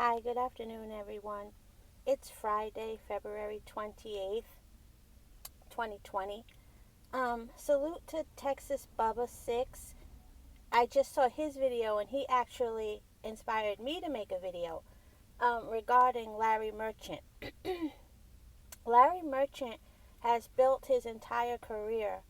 Hi, good afternoon, everyone. It's Friday, February 28th, 2020. Salute to Texas Bubba 6. I just saw his video and he actually inspired me to make a video regarding Larry Merchant. Larry Merchant has built his entire career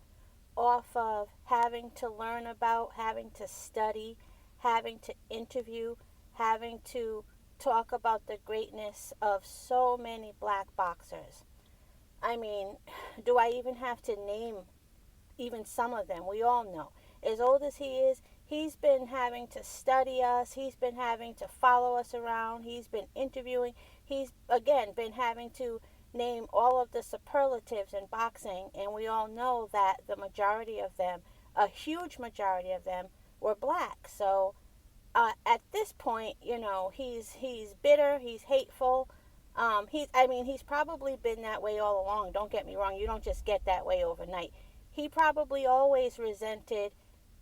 off of having to learn about, having to study, having to interview, having to talk about the greatness of so many black boxers. I mean, do I even have to name even some of them? We all know. As old as he is, he's been having to study us. He's been having to follow us around. He's been interviewing. He's, again, been having to name all of the superlatives in boxing. And we all know that the majority of them, a huge majority of them, were black. So at this point, he's bitter, he's hateful. He's probably been that way all along. Don't get me wrong. You don't just get that way overnight. He probably always resented,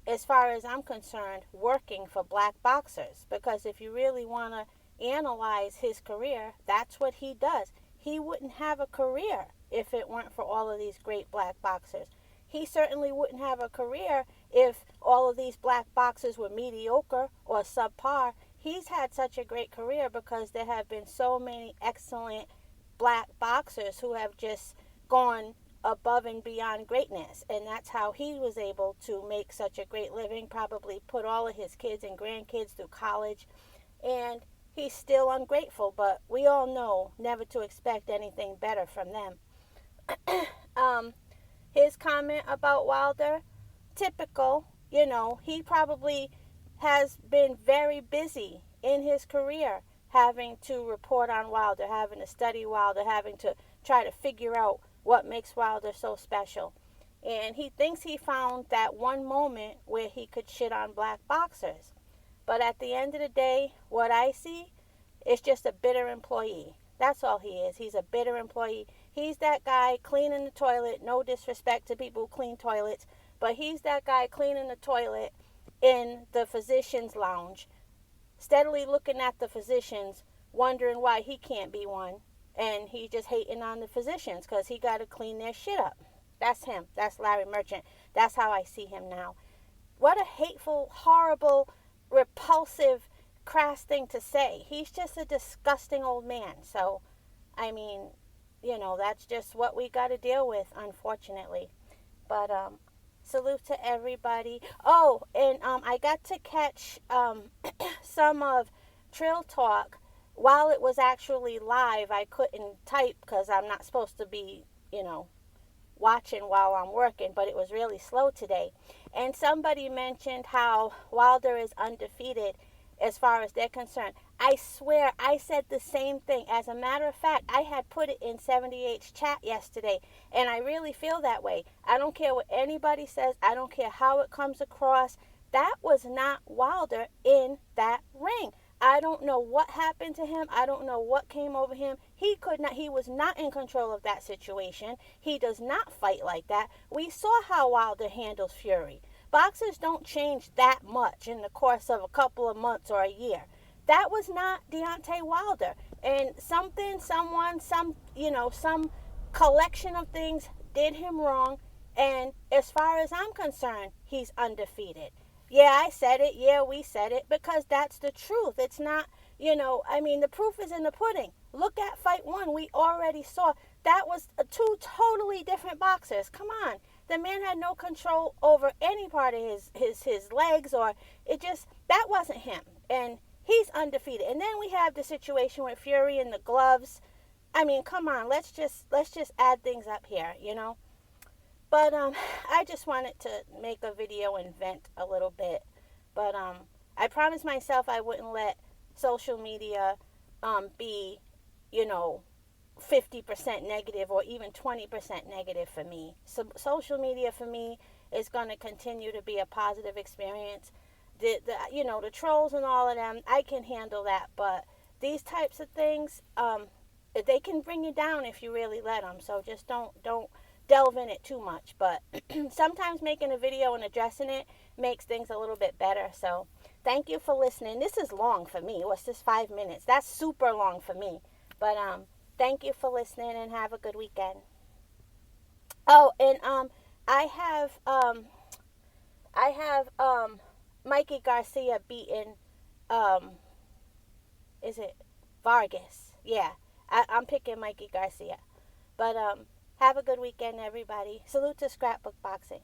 as far as I'm concerned, working for black boxers. Because if you really want to analyze his career, that's what he does. He wouldn't have a career if it weren't for all of these great black boxers. He certainly wouldn't have a career if all of these black boxers were mediocre or subpar. He's had such a great career because there have been so many excellent black boxers who have just gone above and beyond greatness. And that's how he was able to make such a great living, probably put all of his kids and grandkids through college. And he's still ungrateful, but we all know never to expect anything better from them. His comment about Wilder, typical. He probably has been very busy in his career having to report on Wilder, having to study Wilder, having to try to figure out what makes Wilder so special. And he thinks he found that one moment where he could shit on black boxers. But at the end of the day, what I see is just a bitter employee. That's all he is. He's a bitter employee. He's that guy cleaning the toilet. No disrespect to people who clean toilets, but he's that guy cleaning the toilet in the physician's lounge, steadily looking at the physicians, wondering why he can't be one. And he just hating on the physicians because he got to clean their shit up. That's him. That's Larry Merchant. That's how I see him now. What a hateful, horrible, repulsive, crass thing to say. He's just a disgusting old man. So, I mean, that's just what we got to deal with, unfortunately. But salute to everybody. Oh, and I got to catch some of Trill Talk while it was actually live. I couldn't type because I'm not supposed to be, watching while I'm working, but it was really slow today. And somebody mentioned how Wilder is undefeated as far as they're concerned. I swear I said the same thing. As a matter of fact, I had put it in 78's chat yesterday, and I really feel that way. I don't care what anybody says. I don't care how it comes across. That was not Wilder in that ring. I don't know what happened to him. I don't know what came over him. He was not in control of that situation. He does not fight like that. We saw how Wilder handles Fury. Boxers don't change that much in the course of a couple of months or a year. That was not Deontay Wilder. And some collection of things did him wrong. And as far as I'm concerned, he's undefeated. Yeah, I said it. Yeah, we said it because that's the truth. It's not, the proof is in the pudding. Look at fight one. We already saw that was two totally different boxers. Come on. The man had no control over any part of his legs, or that wasn't him. And he's undefeated. And then we have the situation with Fury and the gloves. I mean, come on. Let's just add things up here, But I just wanted to make a video and vent a little bit. But I promised myself I wouldn't let social media be, 50% negative or even 20% negative for me. So social media for me is going to continue to be a positive experience. The trolls and all of them, I can handle that. But these types of things, they can bring you down if you really let them. So just don't delve in it too much. But sometimes making a video and addressing it makes things a little bit better. So Thank you for listening. This is long for me. What's this, 5 minutes? That's super long for me. But thank you for listening and have a good weekend. Oh, and I have um, I have Mikey Garcia beating um, is it Vargas? Yeah, I'm picking Mikey Garcia. But have a good weekend, everybody. Salute to Scrapbook Boxing.